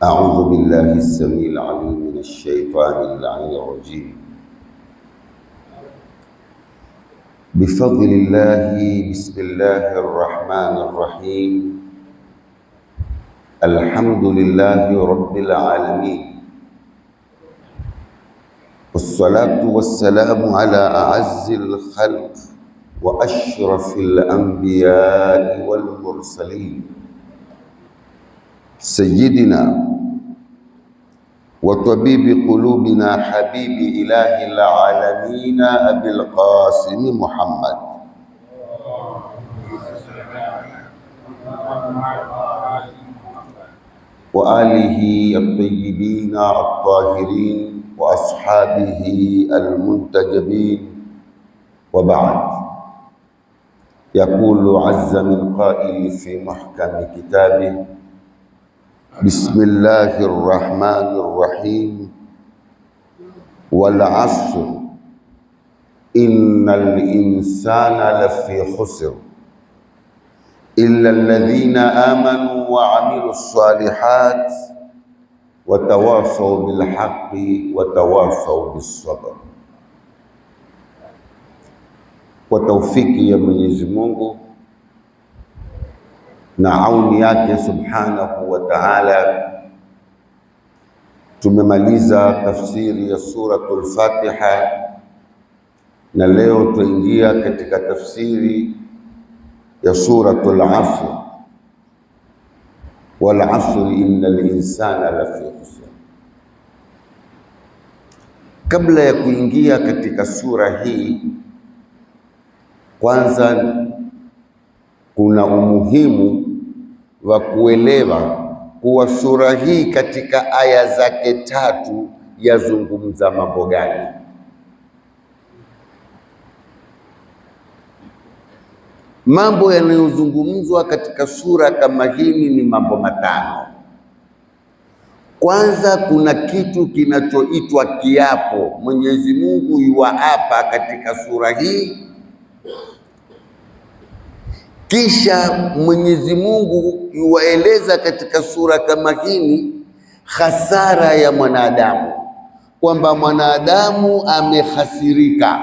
أعوذ بالله السميع العليم من الشيطان اللعين الرجيم. بفضل الله بسم الله الرحمن الرحيم. الحمد لله رب العالمين، والصلاة والسلام على أعز الخلق وأشرف الأنبياء والمرسلين، سيدنا وطبيب قلوبنا حبيب إله العالمين أبي القاسم محمد وآله الطيبين الطاهرين وأصحابه المنتجبين، وبعد. يقول عز من قائل في محكم كتابه: بسم الله الرحمن الرحيم. والعصر إن الإنسان لفي خسر إلا الذين آمنوا وعملوا الصالحات وتواصوا بالحق وتواصوا بالصبر. Kwa taufiki ya Mwenyezi Mungu na auni yake subhanahu wa ta'ala, tumemaliza tafsiri ya suratul Fatiha na leo tuingia katika tafsiri ya suratul Asr. Wal asri innal insana lafi khusr. Kabla ya kuingia katika sura hii, kwanza kuna umuhimu wa kuelewa kuwa sura hii katika aya zake tatu yazungumza mambo gani. Mambo yanayozungumzwa katika sura kama hii ni mambo matano. Kwanza, kuna kitu kinachoitwa kiapo. Mwenyezi Mungu yuwaapa katika sura hii. Kisha Mwenyezi Mungu yuwaeleza katika sura kama hii hasara ya mwanadamu, kwamba mwanadamu amehasirika.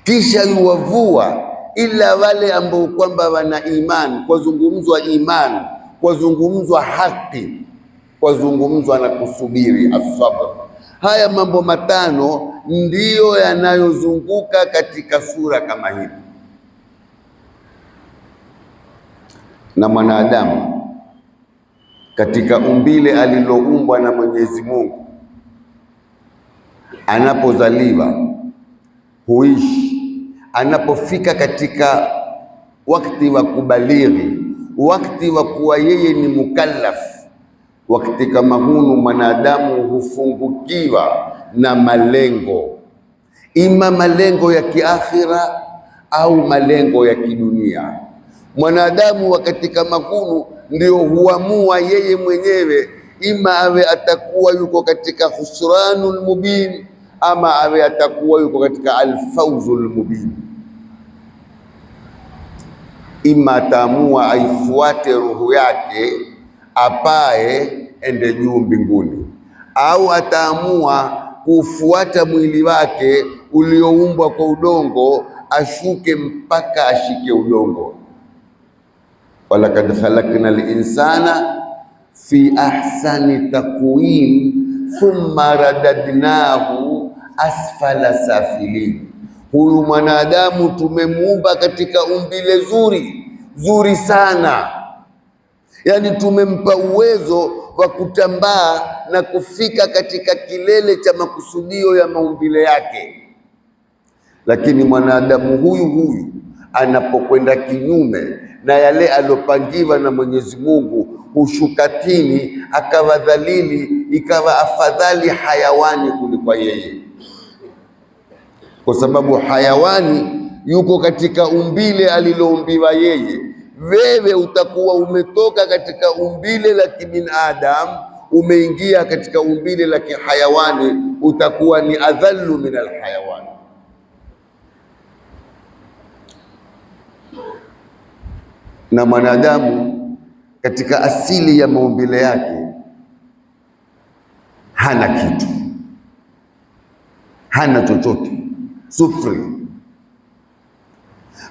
Kisha yuwavua ila wale ambao kwamba wana imani, kwa zungumzwa imani, kwa zungumzwa haki, kwa zungumzwa na kusubiri, as-sabr. Haya mambo matano ndiyo yanayozunguka katika sura kama hii. Na mwanadamu katika umbile aliloumbwa na Mwenyezi Mungu, anapozaliwa huishi, anapofika katika wakati wa kubalighi, wakati wa kuwa yeye ni mukallaf, wakati kama hunu mwanadamu hufungukiwa na malengo, ima malengo ya kiakhira au malengo ya kidunia. Mwanadamu wakati kama hunu ndio huamua yeye mwenyewe, ima awe atakuwa yuko katika khusranul mubin, ama awe atakuwa yuko katika alfawzul mubin. Ima ataamua aifuate ruhu yake apae ende juu mbinguni, au ataamua kufuata mwili wake ulioumbwa kwa udongo ashuke mpaka ashike udongo. Walakad khalaqna al-insana fi ahsani taqwim thumma radadnahu asfala safilin. Huyu mwanadamu tumemuumba katika umbile zuri sana, yani tumempa uwezo wa kutambaa na kufika katika kilele cha makusudio ya maumbile yake. Lakini mwanadamu huyu anapokwenda kinyume na yale alopangiwa na Mwenyezi Mungu, hushuka chini, akawa dhalili, ikawa afadhali hayawani kuliko yeye, kwa sababu hayawani yuko katika umbile aliloumbiwa yeye. Wewe utakuwa umetoka katika umbile la kibinadamu umeingia katika umbile la kihayawani, utakuwa ni adhallu min alhayawani. Na mwanadamu katika asili ya maumbile yake hana kitu, hana chochote, sufuri.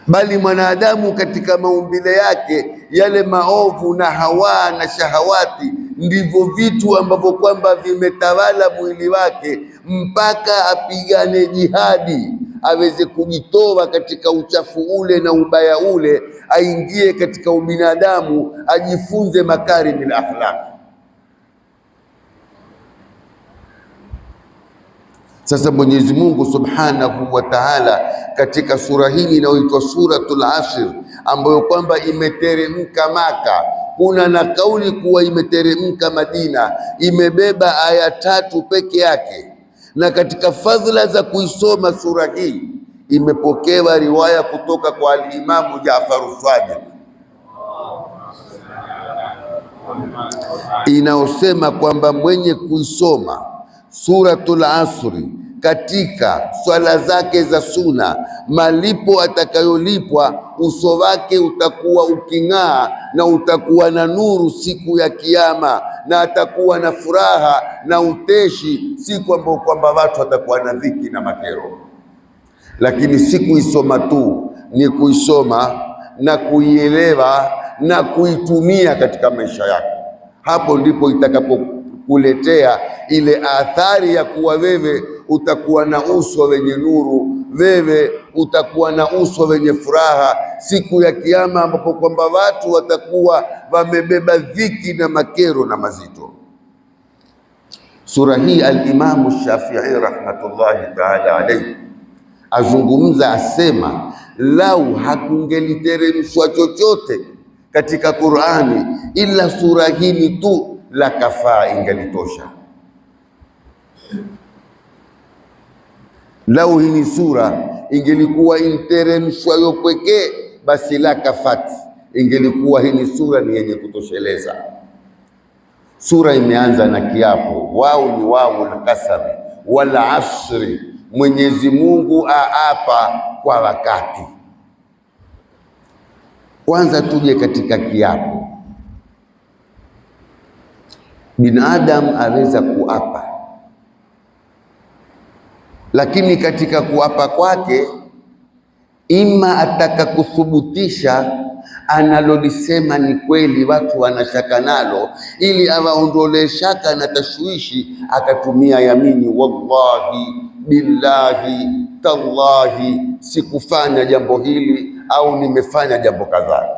Bali mwanadamu katika maumbile yake, yale maovu na hawa na shahawati ndivyo vitu ambavyo kwamba vimetawala mwili wake, mpaka apigane jihadi aweze kujitoa katika uchafu ule na ubaya ule, aingie katika ubinadamu, ajifunze makarimil akhlaq. Sasa Mwenyezi Mungu Subhanahu wa Ta'ala katika sura hii inayoitwa Suratul Asr, ambayo kwamba imeteremka Maka, kuna na kauli kuwa imeteremka Madina, imebeba aya 3 peke yake. Na katika fadhila za kuisoma sura hii imepokewa riwaya kutoka kwa al-Imamu Jaafar Sadiq inaosema kwamba mwenye kuisoma Suratul Asri katika swala zake za suna, malipo atakayolipwa, uso wake utakuwa uking'aa na utakuwa na nuru siku ya Kiyama, na atakuwa na furaha na uteshi siku ambayo kwamba watu watakuwa na dhiki na makero. Lakini si kuisoma tu, ni kuisoma na kuielewa na kuitumia katika maisha yako. Hapo ndipo itakapokuletea ile athari ya kuwa wewe utakuwa na uso wenye nuru, wewe utakuwa na uso wenye furaha siku ya Kiyama, ambapo kwamba watu watakuwa wamebeba dhiki na makero na mazito. Sura hii al-Imamu Shafi'i rahmatullahi ta'ala alayhi azungumza, asema lau hakungeliteremshwa chochote katika Qur'ani ila sura hii tu, la kafaa, ingelitosha. Lau hii ni sura ingelikuwa interemshwa yo pekee, basi la kafat, ingelikuwa hii ni sura ni yenye kutosheleza. Sura imeanza na kiapo, wao ni wao na kasami, wala asri, Mwenyezi Mungu aapa kwa wakati. Kwanza tuje katika kiapo. Binadamu aweza kuapa, lakini katika kuapa kwake ima ataka kuthubutisha analolisema ni kweli, watu wanashaka nalo, ili awaondolee shaka na tashwishi, akatumia yamini, wallahi billahi tallahi sikufanya jambo hili, au nimefanya jambo kadhaa.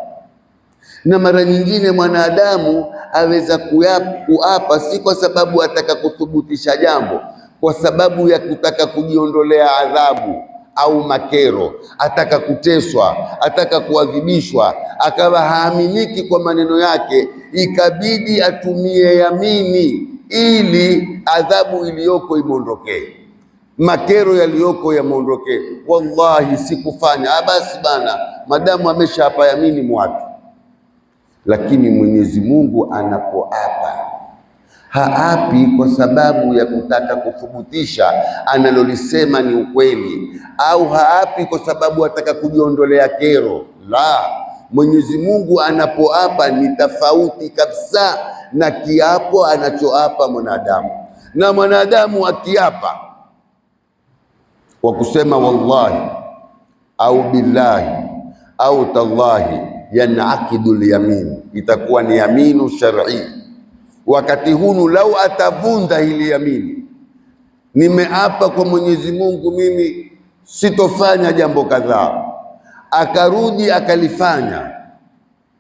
Na mara nyingine mwanadamu aweza kuapa si kwa sababu ataka kuthubutisha jambo, kwa sababu ya kutaka kujiondolea adhabu au makero, ataka kuteswa, ataka kuadhibishwa, akawa haaminiki kwa maneno yake, ikabidi atumie yamini ili adhabu iliyoko imondokee, makero yaliyoko yamondokee. Wallahi sikufanya, basi bana, madamu ameshaapa yamini mwapi. Lakini Mwenyezi Mungu anapoapa haapi kwa sababu ya kutaka kuthibitisha analolisema ni ukweli, au haapi kwa sababu ataka kujiondolea kero. La, Mwenyezi Mungu anapoapa ni tofauti kabisa na kiapo anachoapa mwanadamu. Na mwanadamu akiapa kwa kusema wallahi au billahi au tallahi, yanakidu lyamin, itakuwa ni yaminu shar'i. Wakati hunu lau atavunda hili yamini, nimeapa kwa Mwenyezi Mungu mimi sitofanya jambo kadhaa, akarudi akalifanya,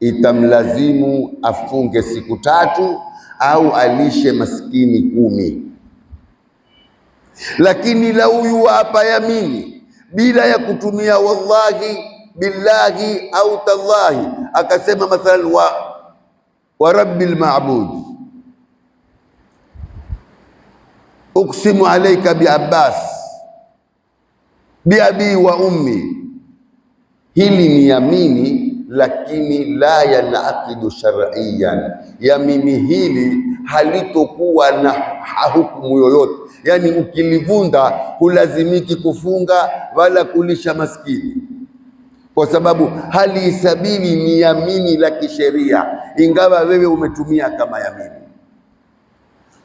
itamlazimu afunge siku 3 au alishe maskini 10. Lakini lau yuapa yamini bila ya kutumia wallahi billahi au tallahi, akasema mathalan wa rabbil ma'bud uksimu alayka bi Abbas bi abi wa ummi, hili ni yamini, lakini la yanaqidu shar'iyan. Yamini hili halitokuwa na hukumu yoyote, yani ukilivunda hulazimiki kufunga wala kulisha maskini, kwa sababu haliisabili ni yamini la kisheria, ingawa wewe umetumia kama yamini.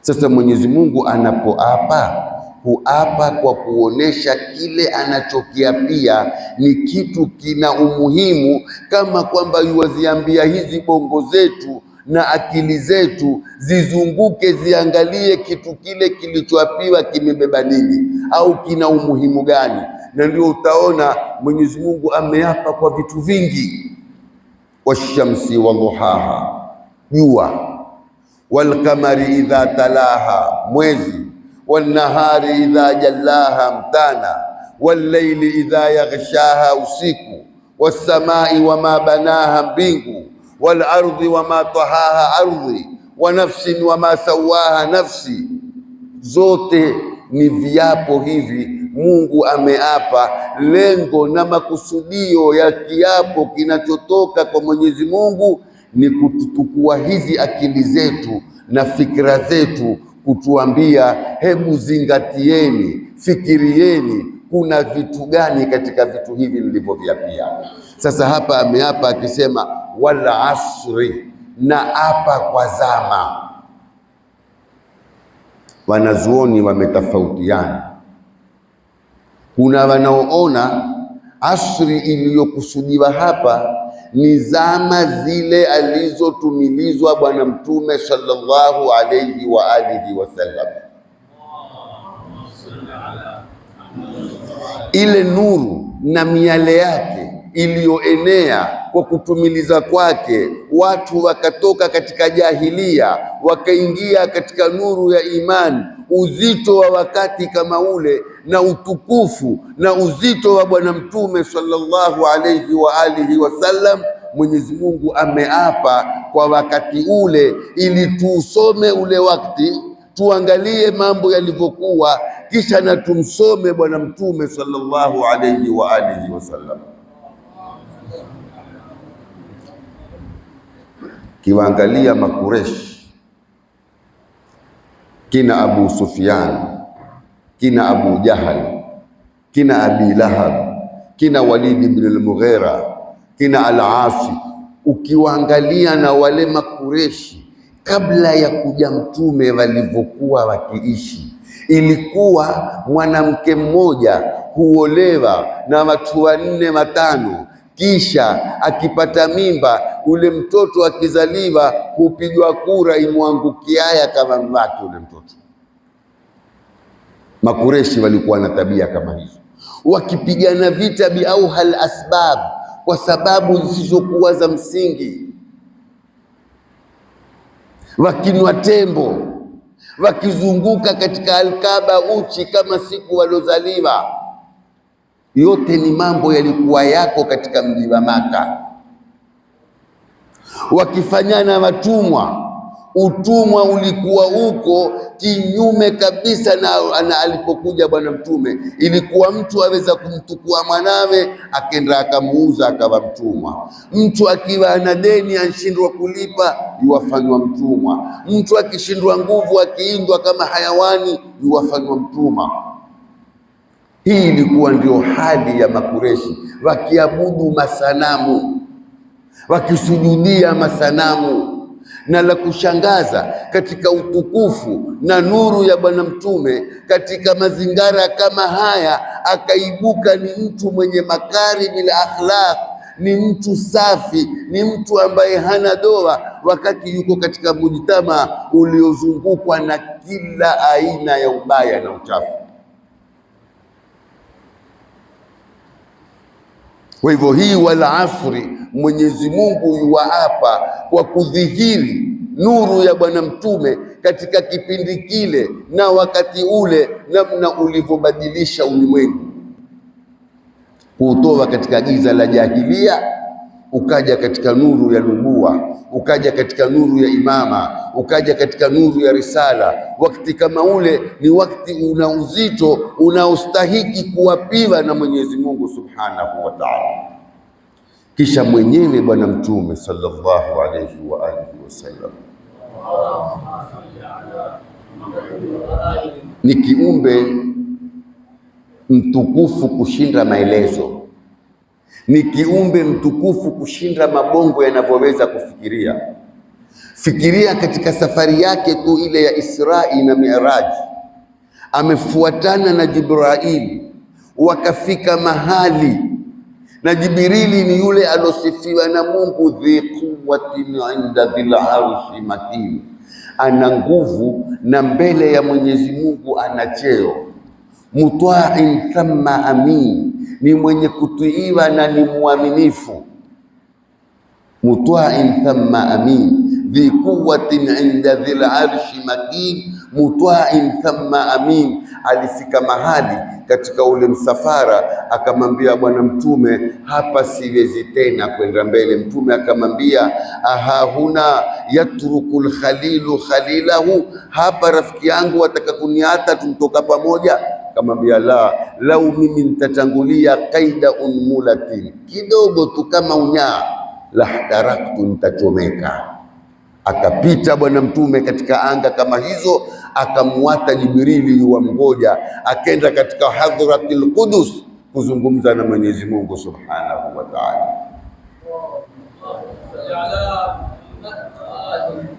Sasa Mwenyezi Mungu anapoapa huapa kwa kuonesha kile anachokiapia ni kitu kina umuhimu, kama kwamba yuwaziambia hizi bongo zetu na akili zetu zizunguke ziangalie kitu kile kilichoapiwa kimebeba nini au kina umuhimu gani. Na ndio utaona Mwenyezi Mungu ameapa kwa vitu vingi, washamsi waduhaha, jua, walqamari idha talaha, mwezi, walnahari idha jallaha, mtana, walleili idha yaghshaha, usiku, wassamai wama banaha, mbingu, walardhi wama tahaha, ardhi, wa nafsin wama sawaha, nafsi. Zote ni viapo hivi Mungu ameapa. Lengo na makusudio ya kiapo kinachotoka kwa Mwenyezi Mungu ni kututukua hizi akili zetu na fikra zetu, kutuambia hebu zingatieni, fikirieni, kuna vitu gani katika vitu hivi nilivyoviapia. Sasa hapa ameapa akisema wal asri, na apa kwa zama. Wanazuoni wametofautiana. Kuna wanaoona asri iliyokusudiwa hapa ni zama zile alizotumilizwa Bwana Mtume sallallahu alayhi wa alihi wasallam, ile nuru na miale yake iliyoenea kwa kutumiliza kwake, watu wakatoka katika jahilia wakaingia katika nuru ya imani. Uzito wa wakati kama ule na utukufu na uzito wa Bwana Mtume sallallahu alayhi wa alihi wasallam, Mwenyezi Mungu ameapa kwa wakati ule ili tuusome ule wakati, tuangalie mambo yalivyokuwa, kisha na tumsome Bwana Mtume sallallahu alayhi wa alihi wasallam. Kiwaangalia Makureshi, kina Abu Sufyan, kina Abu Jahal, kina Abi Lahab, kina Walid ibn al-Mughira, kina Al-Asi, ukiwaangalia na wale Makureshi kabla ya kuja Mtume walivyokuwa wakiishi, ilikuwa mwanamke mmoja huolewa na watu 4 5, kisha akipata mimba ule mtoto akizaliwa hupigwa kura imwangukiaya kama wake ule mtoto. Makureshi walikuwa na tabia kama hizo, wakipigana vita biauhal asbab, kwa sababu zisizokuwa za msingi, wakinwa tembo, wakizunguka katika Alkaba uchi kama siku walozaliwa. Yote ni mambo yalikuwa yako katika mji wa Maka. Wakifanyana watumwa, utumwa ulikuwa uko kinyume kabisa na alipokuja Bwana Mtume. Ilikuwa mtu aweza kumtukua mwanawe akenda akamuuza akawa mtumwa. Mtu akiwa ana deni anshindwa kulipa yuwafanywa mtumwa. Mtu akishindwa nguvu akiindwa kama hayawani yuwafanywa mtumwa. Hii ilikuwa ndio hali ya Makureshi, wakiabudu masanamu, wakisujudia masanamu. Na la kushangaza, katika utukufu na nuru ya Bwana Mtume, katika mazingara kama haya, akaibuka ni mtu mwenye makarimil akhlaq, ni mtu safi, ni mtu ambaye hana doa, wakati yuko katika mujtama uliozungukwa na kila aina ya ubaya na uchafu. Kwa hivyo hii wal asri, Mwenyezi Mungu yuwaapa kwa kudhihiri nuru ya Bwana Mtume katika kipindi kile na wakati ule, namna ulivyobadilisha ulimwengu, kuutoa katika giza la jahilia ukaja katika nuru ya nubuwa, ukaja katika nuru ya imama, ukaja katika nuru ya risala. Wakati kama ule ni wakati una uzito unaostahiki kuwapiwa na Mwenyezi Mungu Subhanahu wa Ta'ala. Kisha mwenyewe Bwana Mtume sallallahu alayhi wa alihi wasallam ni kiumbe mtukufu kushinda maelezo, ni kiumbe mtukufu kushinda mabongo yanavyoweza kufikiria. Fikiria katika safari yake tu ile ya Israi na Mi'raj, amefuatana na Jibraili, wakafika mahali, na Jibrili ni yule alosifiwa na Mungu, dhi quwwatin inda dhil arshi makin, ana nguvu na mbele ya Mwenyezi Mungu ana cheo. Muta'in thumma amin, ni mwenye kutiiwa na ni muaminifu. Muta'in thumma amin, dhi quwwatin inda dhil arshi makin, muta'in thumma amin. Alifika mahali katika ule msafara, akamwambia Bwana Mtume, hapa siwezi tena kwenda mbele. Mtume akamwambia, aha huna yatrukul khalilu khalilahu, hapa rafiki yangu ataka kuniata tumtoka pamoja? Akamwambia, la, lau mimi nitatangulia qaida unmulatin, kidogo tu kama unyaa, lahtaraktu, nitachomeka. Akapita Bwana Mtume katika anga kama hizo, akamwata Jibrili wa mgoja, akenda katika hadratil Qudus kuzungumza na Mwenyezi Mungu Subhanahu wa Ta'ala.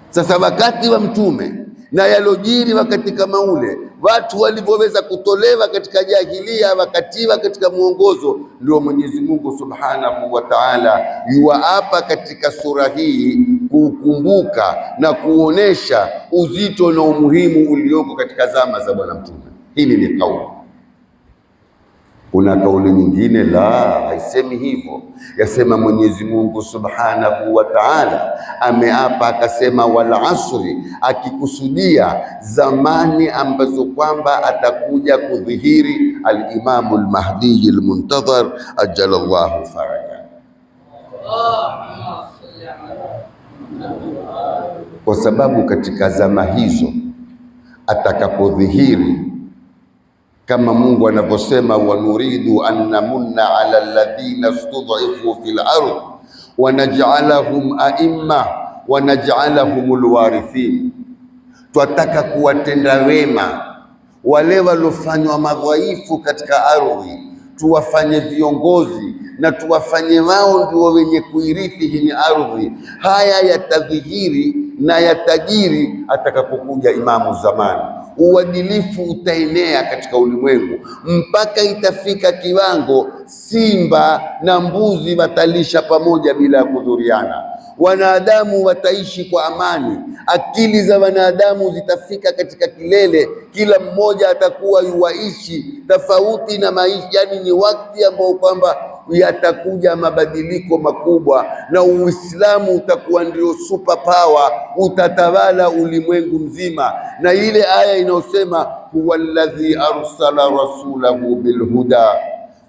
Sasa wakati wa Mtume na yalojiri wakati kama ule, watu walivyoweza kutolewa katika jahilia wakatiwa katika mwongozo, ndio Mwenyezi Mungu Subhanahu wa Ta'ala yuwaapa katika sura hii kukumbuka na kuonesha uzito na umuhimu ulioko katika zama za Bwana Mtume. Hili ni kauli. Kuna kauli nyingine la haisemi hivyo, yasema Mwenyezi Mungu Subhanahu wa Ta'ala ameapa akasema, wal asri, akikusudia zamani ambazo kwamba atakuja kudhihiri al-Imamu al-Mahdi al-Muntadhar ajalallahu faraja. Kwa sababu katika zama hizo atakapodhihiri, kama Mungu anavyosema, wa nuridu an namunna ala alladhina stud'ifu fil ardh wa naj'alahum a'imma wa naj'alahum alwarithin, twataka kuwatenda wema wale walofanywa madhaifu katika ardhi, tuwafanye viongozi na tuwafanye wao ndio wenye kuirithi hii ardhi. Haya yatadhihiri na yatajiri atakapokuja Imamu Zamani. Uadilifu utaenea katika ulimwengu mpaka itafika kiwango simba na mbuzi watalisha pamoja bila ya kudhuriana. Wanadamu wataishi kwa amani, akili za wanadamu zitafika katika kilele, kila mmoja atakuwa yuwaishi tofauti na maisha. Yani ni wakati ambao kwamba yatakuja mabadiliko makubwa, na Uislamu utakuwa ndio super power, utatawala ulimwengu mzima. Na ile aya inayosema huwa alladhi arsala rasulahu bilhuda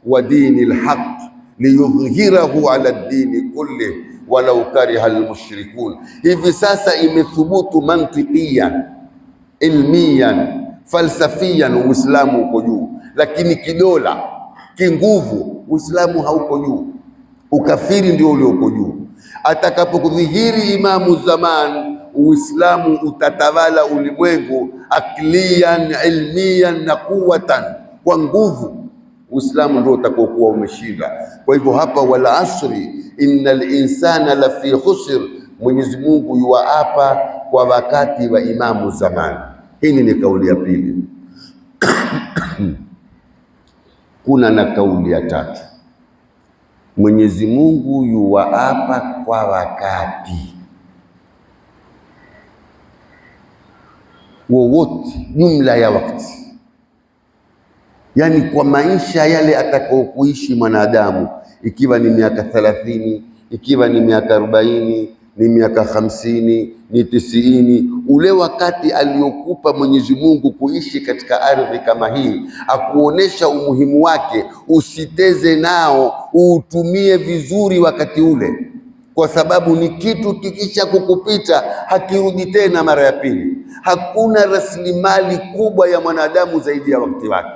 wa dinil haqq liyudhhirahu ala dini kulli walau kariha almushrikun, hivi sasa imethubutu mantiqiyan, ilmiyan, falsafiyan, Uislamu uko juu, lakini kidola, kinguvu, Uislamu hauko juu. Ukafiri ndio ulioko juu. Atakapokudhihiri Imamu Zaman, Uislamu utatawala ulimwengu akliyan, ilmiyan na quwwatan, kwa nguvu. Uislamu ndio utakokuwa umeshinda. Kwa hivyo hapa, wal asri innal insana lafi khusr, Mwenyezi Mungu yuwaapa kwa wakati wa Imamu Zaman. Hii ni kauli ya pili. Kuna na kauli ya tatu, Mwenyezi Mungu yuwaapa kwa wakati wowote, jumla ya wakati, yani kwa maisha yale atakayokuishi mwanadamu, ikiwa ni miaka 30, ikiwa ni miaka 40, ni miaka 50, ni 90, ule wakati aliokupa Mwenyezi Mungu kuishi katika ardhi kama hii, akuonesha umuhimu wake, usiteze nao, uutumie vizuri wakati ule, kwa sababu ni kitu kikisha kukupita hakirudi tena mara ya pili. Hakuna rasilimali kubwa ya mwanadamu zaidi ya wakati wake,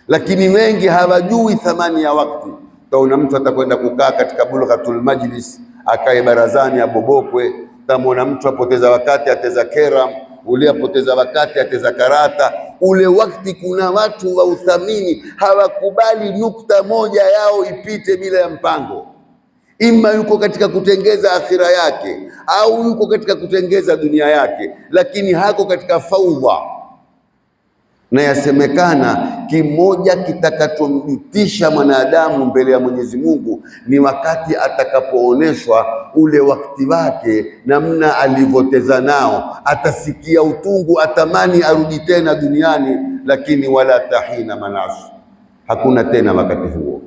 lakini wengi hawajui thamani ya wakati. Utaona mtu atakwenda kukaa katika bulghatul majlis, akae barazani abobokwe. Utamwona mtu apoteza wakati ateza keram, ule apoteza wakati ateza karata. Ule wakati kuna watu wa uthamini, hawakubali nukta moja yao ipite bila ya mpango. ima yuko katika kutengeza akhira yake au yuko katika kutengeza dunia yake, lakini hako katika faudha. Na yasemekana kimoja kitakachomjutisha mwanadamu mbele ya Mwenyezi Mungu ni wakati atakapooneshwa ule wakati wake, namna alivyoteza nao, atasikia utungu, atamani arudi tena duniani, lakini wala tahina manas, hakuna tena wakati huo.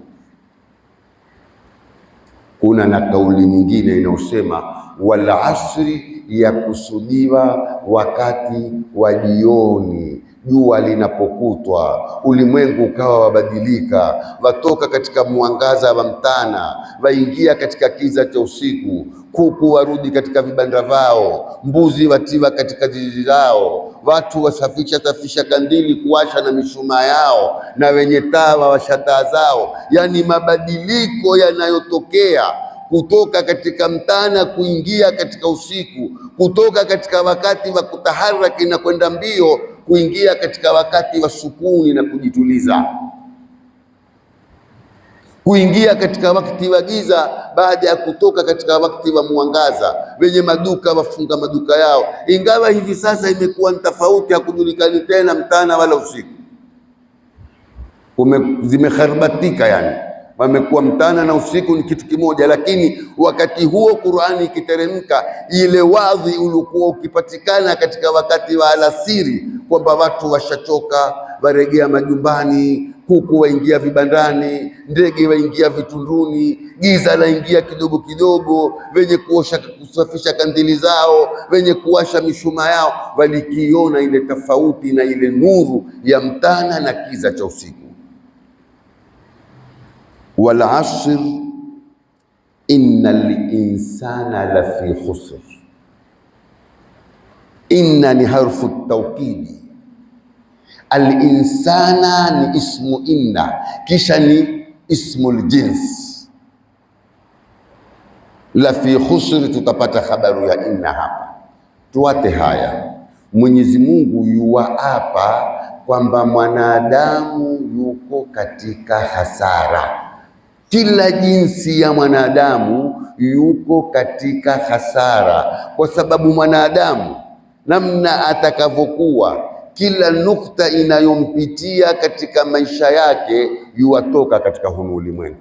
Kuna na kauli nyingine inayosema wal asri, ya kusudiwa wakati wa jioni, jua linapokutwa, ulimwengu ukawa wabadilika, watoka katika mwangaza wa mtana waingia katika kiza cha usiku, kuku warudi katika vibanda vao, mbuzi watiwa katika zizi zao, watu wasafisha kandili kuwasha na mishumaa yao, na wenye taa wawasha taa zao. Yani mabadiliko yanayotokea kutoka katika mtana kuingia katika usiku, kutoka katika wakati wa kutaharaki na kwenda mbio kuingia katika wakati wa sukuni na kujituliza, kuingia katika wakati wa giza baada ya kutoka katika wakati wa mwangaza. Wenye maduka wafunga maduka yao, ingawa hivi sasa imekuwa ni tofauti, hakujulikani tena mtana wala usiku, zimekharbatika, yani wamekuwa mtana na usiku ni kitu kimoja. Lakini wakati huo Qur'ani ikiteremka, ile wadhi ulikuwa ukipatikana katika wakati wa alasiri, kwamba watu washachoka, waregea majumbani, kuku waingia vibandani, ndege waingia vitunduni, giza laingia kidogo kidogo, wenye kusafisha kandili zao, wenye kuwasha mishumaa yao, walikiona ile tofauti na ile nuru ya mtana na kiza cha usiku. Wal asr innal insana lafi khusr. Inna ni harfu tawkidi, al insana ni ismu inna, kisha ni ismul jins. Lafi khusr, tutapata khabaru ya inna hapa. Tuwate haya, Mwenyezi Mungu yuwaapa kwamba mwanadamu yuko katika hasara. Kila jinsi ya mwanadamu yuko katika hasara, kwa sababu mwanadamu namna atakavyokuwa, kila nukta inayompitia katika maisha yake yuwatoka katika huu ulimwengu.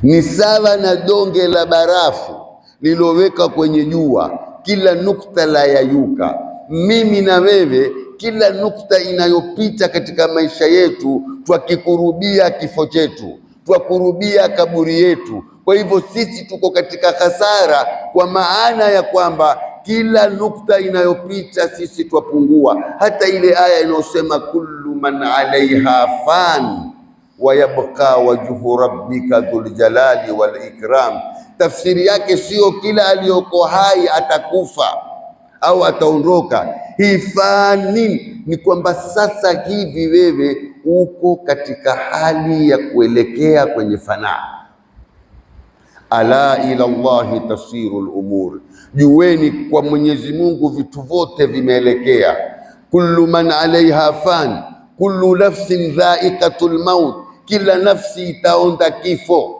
Ni sawa na donge la barafu liloweka kwenye jua, kila nukta la yayuka. Mimi na wewe, kila nukta inayopita katika maisha yetu, twakikurubia kifo chetu, twakurubia kaburi yetu. Kwa hivyo sisi tuko katika hasara, kwa maana ya kwamba kila nukta inayopita sisi twapungua. Hata ile aya inayosema kullu man alaiha fan wa yabqa wajhu rabbika dhul jalali wal ikram, tafsiri yake sio kila aliyoko hai atakufa au ataondoka. Hii fani ni kwamba sasa hivi wewe uko katika hali ya kuelekea kwenye fanaa. Ala ila Allahi tasiru al-umur, jueni kwa Mwenyezi Mungu vitu vyote vimeelekea. Kullu man alaiha fan, kullu nafsin dha'iqatul maut, kila nafsi itaonda kifo.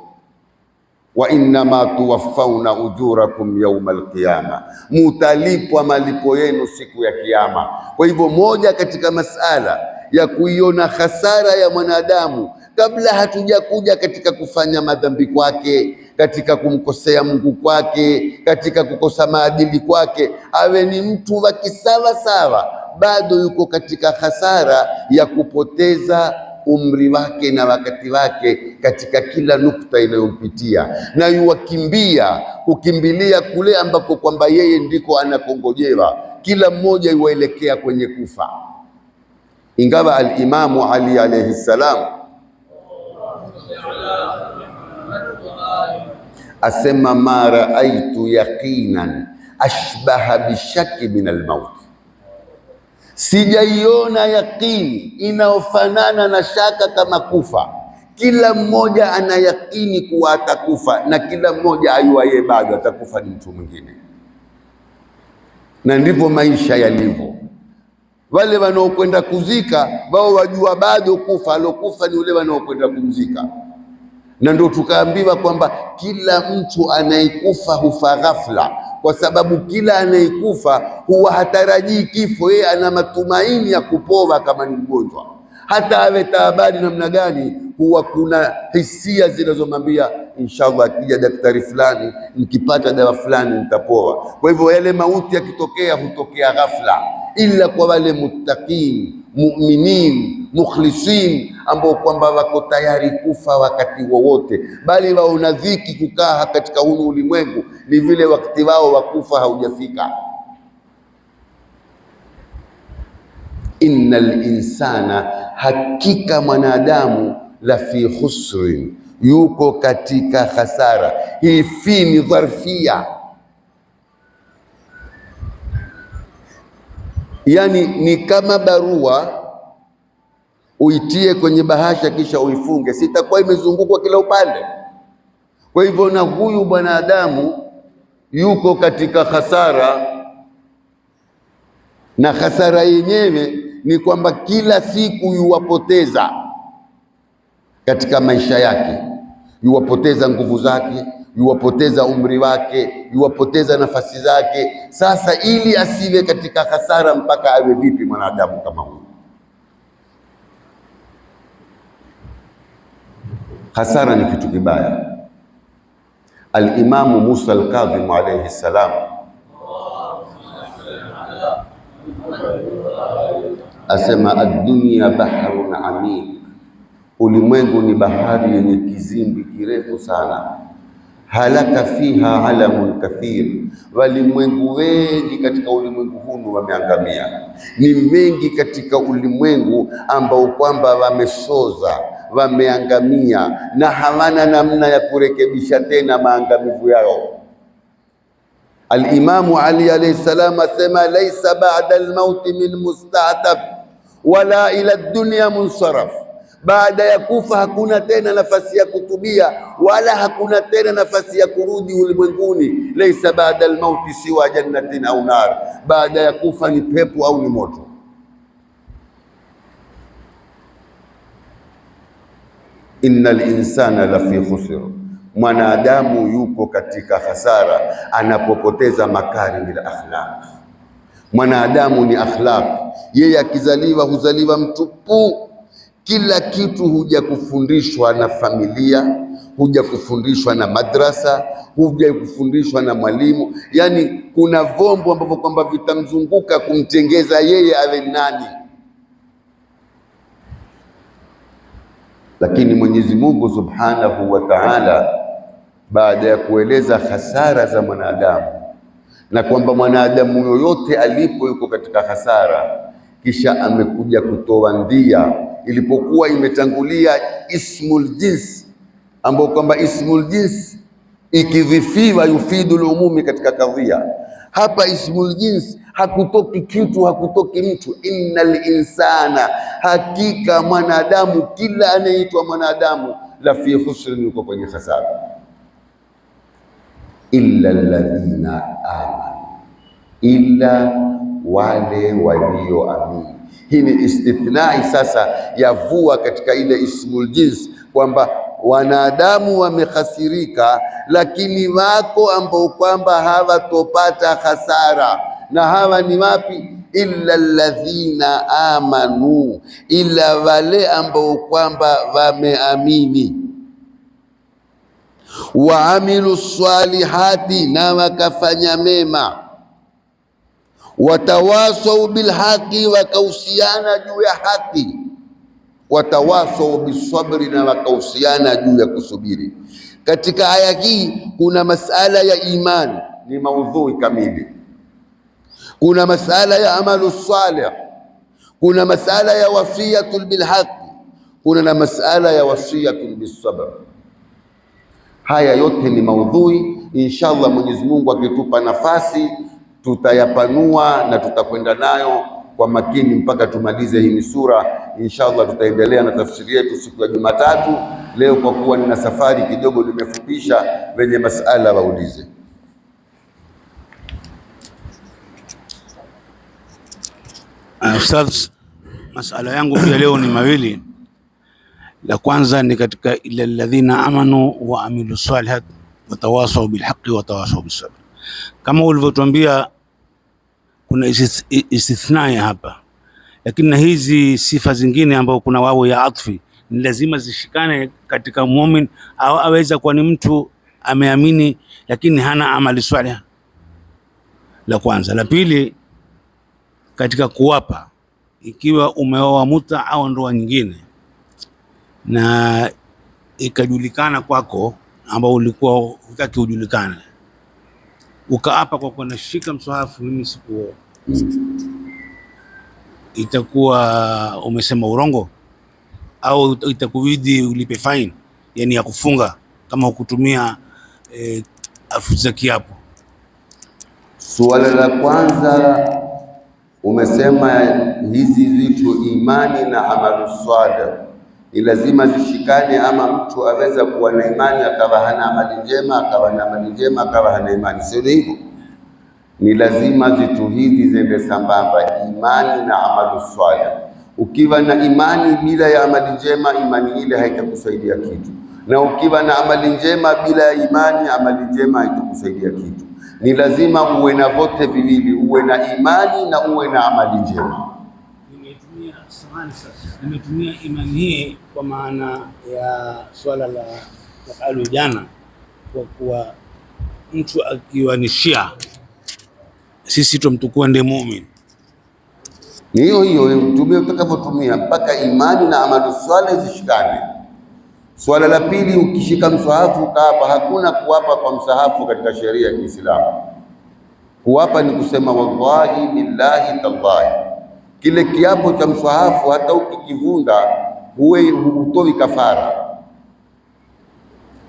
Wa innama tuwaffawna ujurakum yawmal qiyama, mutalipwa malipo yenu siku ya Kiyama. Kwa hivyo moja katika masala ya kuiona hasara ya mwanadamu, kabla hatujakuja katika kufanya madhambi kwake, katika kumkosea Mungu kwake, katika kukosa maadili kwake, awe ni mtu wa kisawa sawa, bado yuko katika hasara ya kupoteza umri wake na wakati wake katika kila nukta inayompitia, na kukimbilia kule ambako kwamba yeye ndiko anakongojewa. Kila mmoja yuelekea kwenye kufa. Ingawa al-Imamu Ali alayhi salam asema ma raaitu yaqinan ashbaha bishaki min al-maut, sijaiona yaqini inayofanana na shaka kama kufa. Kila mmoja ana yaqini kuwa atakufa, na kila mmoja ayua yeye bado atakufa ni mtu mwingine. Na ndivyo maisha yalivyo. Wale wanaokwenda kuzika wao wajua bado kufa, alokufa ni ule wanaokwenda kumzika, na ndio tukaambiwa kwamba kila mtu anayekufa hufa ghafla, kwa sababu kila anayekufa huwa hatarajii kifo. Yeye ana matumaini ya kupoa kama ni mgonjwa, hata awe taabani namna gani, huwa kuna hisia zinazomwambia inshallah, akija daktari fulani, nikipata dawa fulani nitapoa. Kwa hivyo yale mauti yakitokea hutokea ghafla, ila kwa wale muttaqin, mu'minin, mukhlisin, ambao kwamba wako tayari kufa wakati wowote, bali waona dhiki kukaa katika huu ulimwengu, ni vile wakati wao wa kufa haujafika. Innal insana, hakika mwanadamu, la fi khusrin, yuko katika khasara. Hii fi ni dharfia, yani ni kama barua uitie kwenye bahasha kisha uifunge, sitakuwa imezungukwa kila upande. Kwa hivyo na huyu mwanadamu yuko katika khasara, na khasara yenyewe ni kwamba kila siku yuwapoteza katika maisha yake, yuwapoteza nguvu zake, yuwapoteza umri wake, yuwapoteza nafasi zake. Sasa ili asiwe katika hasara, mpaka awe vipi mwanadamu kama huyu? Hasara ni kitu kibaya. Al-Imamu Musa al-Kadhim alayhi salam asema, ad-dunya bahrun amiq, ulimwengu ni bahari yenye kizimbi kirefu sana. Halaka fiha alamun kathir, walimwengu wengi katika ulimwengu huu wameangamia. Ni mengi katika ulimwengu ambao kwamba wamesoza, wameangamia, na hawana namna ya kurekebisha tena maangamivu yao. Al-Imamu Ali alayhi salam asema, laisa ba'da al-mauti min musta'tab wala ila dunya munsaraf, baada ya kufa hakuna tena nafasi ya kutubia, wala hakuna tena nafasi ya kurudi ulimwenguni. Laisa baada almauti siwa jannatin au nar, baada ya kufa ni pepo au ni moto. Innal insana lafi khusr, mwanadamu yuko katika hasara anapopoteza makarimil akhlaq. Mwanadamu ni akhlaq, yeye akizaliwa huzaliwa mtupu. Kila kitu huja kufundishwa na familia, huja kufundishwa na madrasa, huja kufundishwa na mwalimu. Yani kuna vombo ambavyo kwamba vitamzunguka kumtengeza yeye awe nani. Lakini Mwenyezi Mungu Subhanahu wa Ta'ala, baada ya kueleza hasara za mwanadamu na kwamba mwanadamu yoyote alipo yuko katika hasara, kisha amekuja kutoa ndia ilipokuwa imetangulia ismul jins, ambao kwamba ismul jins ikidhifiwa yufidul umumi katika kadhia. Hapa ismul jins hakutoki kitu, hakutoki mtu. Innal insana, hakika mwanadamu, kila anaitwa mwanadamu, la fi khusrin, yuko kwenye hasara. Illa alladhina amanu, illa wale walioamini. Hii ni istithnai sasa yavua katika ile ismul jins kwamba wanadamu wamehasirika, lakini wako ambao kwamba hawatopata hasara. Na hawa ni wapi? Illa alladhina amanu, ila wale ambao kwamba wameamini, waamilu salihati, na wakafanya mema, watawasau bilhaqi, wakausiana juu ya haki, watawasau bisabri, na wakausiana juu ya kusubiri. Katika aya hii kuna masala ya imani, ni maudhui kamili. Kuna masala ya amalu salih, kuna masala ya wasiyatul bilhaqi, kuna na masala ya wasiyatul bisabr. Haya yote ni maudhui. Inshallah Mwenyezi Mungu akitupa nafasi tutayapanua na tutakwenda nayo kwa makini mpaka tumalize hii sura. Inshallah tutaendelea na tafsiri yetu siku ya Jumatatu. Leo kwa kuwa nina safari kidogo nimefupisha, wenye masala waulize. Ustadh, masala yangu pia leo ni mawili. La kwanza ni katika illa alladhina amanu wa amilu salihat watawasau bilhaqi watawasau bisabr. Kama ulivyotuambia kuna istithnai hapa, lakini na hizi sifa zingine ambao kuna wao ya atfi ni lazima zishikane katika muumini, au aweza kuwa ni mtu ameamini lakini hana amali salih. La kwanza. La pili, katika kuwapa, ikiwa umeoa muta au ndoa nyingine na ikajulikana kwako ambao ulikuwa hutaki ujulikane, ukaapa kwa kuwa nashika mswahafu mimi sikuoa, itakuwa umesema urongo au itakubidi ulipe fine, yani ya kufunga kama hukutumia afu za kiapo? Suala la kwanza umesema hizi vitu imani na amalu salih ni lazima zishikane, ama mtu aweza kuwa na imani akawa hana amali njema, akawa na amali njema akawa hana imani, sio hivyo? Ni lazima vitu hivi ziende sambamba, imani na amalu salih. Ukiwa na imani bila ya amali njema, imani ile haitakusaidia kitu, na ukiwa na amali njema bila ya imani, amali njema haitakusaidia kitu. Ni lazima uwe na vote viwili, uwe na imani na uwe na amali njema. Nimetumia imani hii kwa maana ya swala la alu jana, kwa kuwa mtu akiwa ni Shia, sisi tumtukua ndiye muumini. Ni hiyo hiyo tumie utakavyotumia, mpaka imani na amali swala zishikane. Swala la pili, ukishika msahafu ukaapa, hakuna kuapa kwa msahafu katika sheria ya Kiislamu. Kuapa ni kusema wallahi billahi tallahi. Kile kiapo cha msahafu hata ukikivunda hutoi kafara.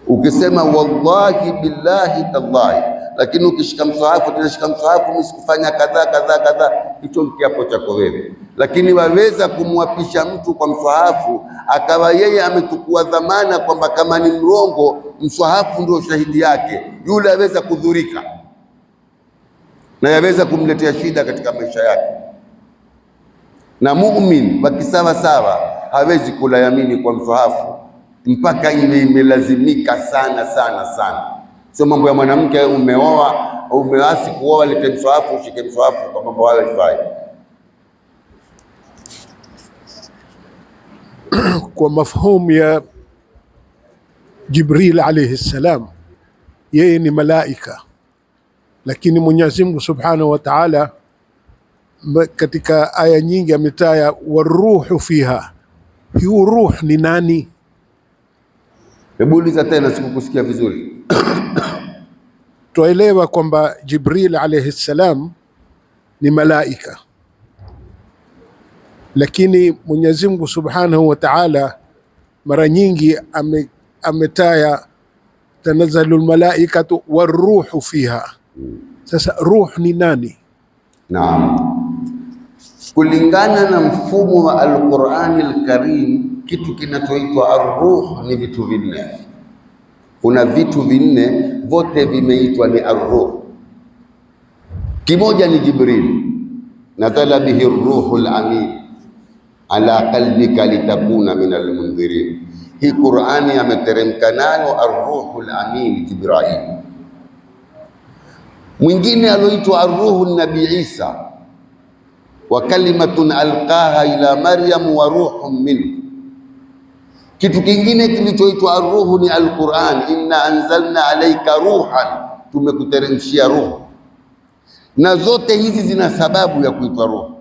Ukisema wallahi billahi tallahi, lakini ukishika msahafu tunashika msahafu mimi sikufanya kadha kadha kadha, hicho kiapo chako wewe. Lakini waweza kumwapisha mtu kwa msahafu akawa yeye ametukua dhamana kwamba kama ni mrongo msahafu ndio shahidi yake, yule aweza kudhurika na yaweza kumletea shida katika maisha yake. Na muumini wakisawa sawa hawezi kula yamini kwa msahafu mpaka ile imelazimika sana sana sana. Sio mambo ya mwanamke umeoa au umeasi kuoa lete mswahafu ushike mswahafu, kwa mambo hayo haifai. Kwa mafhumu ya Jibril alayhi salam, yeye ni malaika, lakini Mwenyezi Mungu Subhanahu wa Ta'ala katika aya nyingi ametaya waruhu fiha. Hiyo ruh ni nani? Hebu uliza tena, sikukusikia vizuri. Tuelewa kwamba Jibril alayhi salam ni malaika, lakini Mwenyezi Mungu Subhanahu wa Ta'ala mara nyingi ametaya tanazzalu almalaikatu waruhu fiha. Sasa ruh ni nani? Naam, kulingana na mfumo wa Al-Qur'an Al-Karim, kitu kinachoitwa ar-ruh ni vitu vinne. Kuna vitu vinne, vote vimeitwa ni ar-ruh. Kimoja ni Jibril, nazala bihi ar-ruhul amin ala qalbika litakuna min al-mundhirin. Hii Qur'ani ameteremka nayo ar-ruhul amin Jibril. Mwingine aloitwa ar-ruhun nabi Isa, wa kalimatun alqaha ila Maryam wa ruhun minhu. Kitu kingine kilichoitwa ar-ruhu ni al-Qur'an, inna anzalna alayka ruhan, tumekuteremshia ruhu. Na zote hizi zina sababu ya kuitwa ruhu.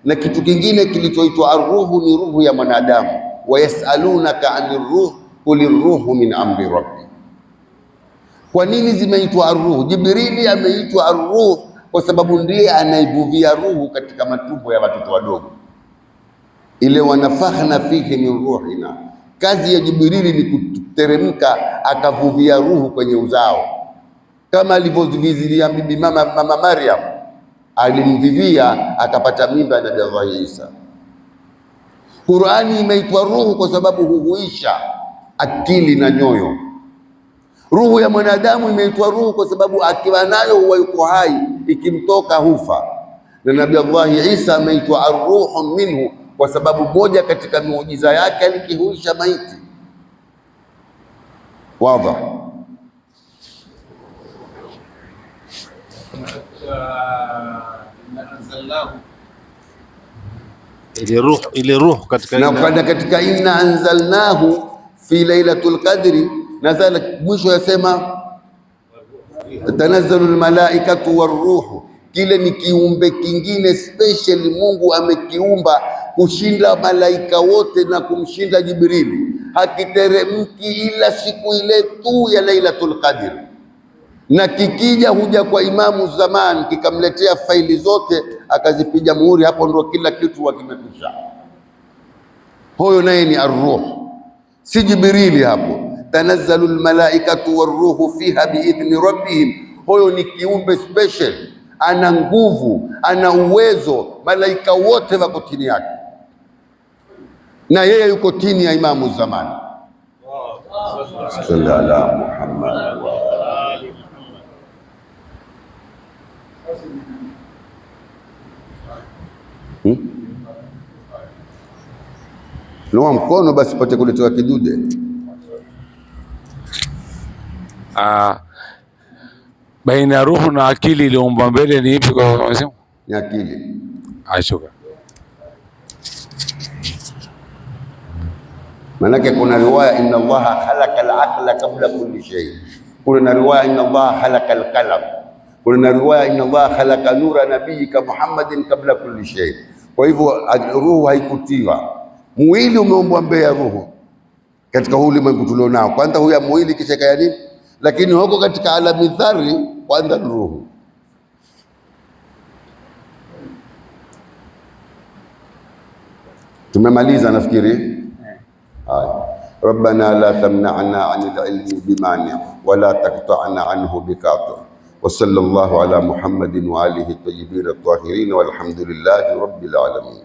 Na kitu kingine kilichoitwa ar-ruhu ni ruhu ya mwanadamu, wa yasalunaka anir ruh qul ar-ruhu min amri rabbi. Kwa nini zimeitwa ar-ruh? Jibrili ameitwa ar-ruh kwa sababu ndiye anaivuvia ruhu katika matumbo ya watoto wadogo, ile wanafakhna fihi min ruhina. Kazi ya Jibrili ni kuteremka akavuvia ruhu kwenye uzao, kama alivyovizilia bibi mama Maryam, alimvivia akapata mimba ya Nabii Allah Isa. Qur'ani imeitwa ruhu kwa sababu huhuisha akili na nyoyo. Ruhu ya mwanadamu imeitwa ruhu kwa sababu akiwa nayo huwa yuko hai, ikimtoka hufa. Na Nabii Allah Isa ameitwa ar-ruhu minhu kwa sababu moja katika miujiza yake alikihuisha maiti. Wazi. ile ruh katika inna anzalnahu fi lailatul qadri, nazala mwisho yasema tanazzalu almalaikatu waruhu. Kile ni kiumbe kingine special Mungu amekiumba kushinda malaika wote na kumshinda Jibrili, hakiteremki ila siku ile tu ya lailatul qadr, na kikija huja kwa imamu zaman kikamletea faili zote akazipiga muhuri, hapo ndo kila kitu kimekwisha. Huyo naye ni arruh, si Jibrili. Hapo tanazzalu almalaikatu waruhu fiha biidhni rabbihim, huyo ni kiumbe special, ana nguvu, ana uwezo, malaika wote wako chini yake na yeye yuko chini ya imamu zaman. Sallallahu alaihi Muhammad wa ali Noa mkono basi pate kuletewa kidude. Baina ya ruhu na akili iliyoumba mbele ni ipi kwa Mwenyezi? Ni akili. Ashuka. Manake kuna riwaya inna Allaha khalaqa al-aqla qabla kulli shay, kuna riwaya inna Allaha khalaqa al-qalam, kuna riwaya inna Allaha khalaqa nura nabiyyika Muhammadin qabla kulli shay. Kwa hivyo ruhu haikutiwa, mwili umeumbwa mbele ya ruhu katika ulimwengu tulionao. Kwanza huya mwili kisha kaya nini, lakini huko katika alami dhari kwanza ruhu. Tumemaliza nafikiri. Rabbana la tamna'na 'anil ilmi bimani' wa la taqta'na 'anhu biqati'. Wa sallallahu ala Muhammadin wa alihi tayyibin at-tahirin walhamdulillahi rabbil alamin.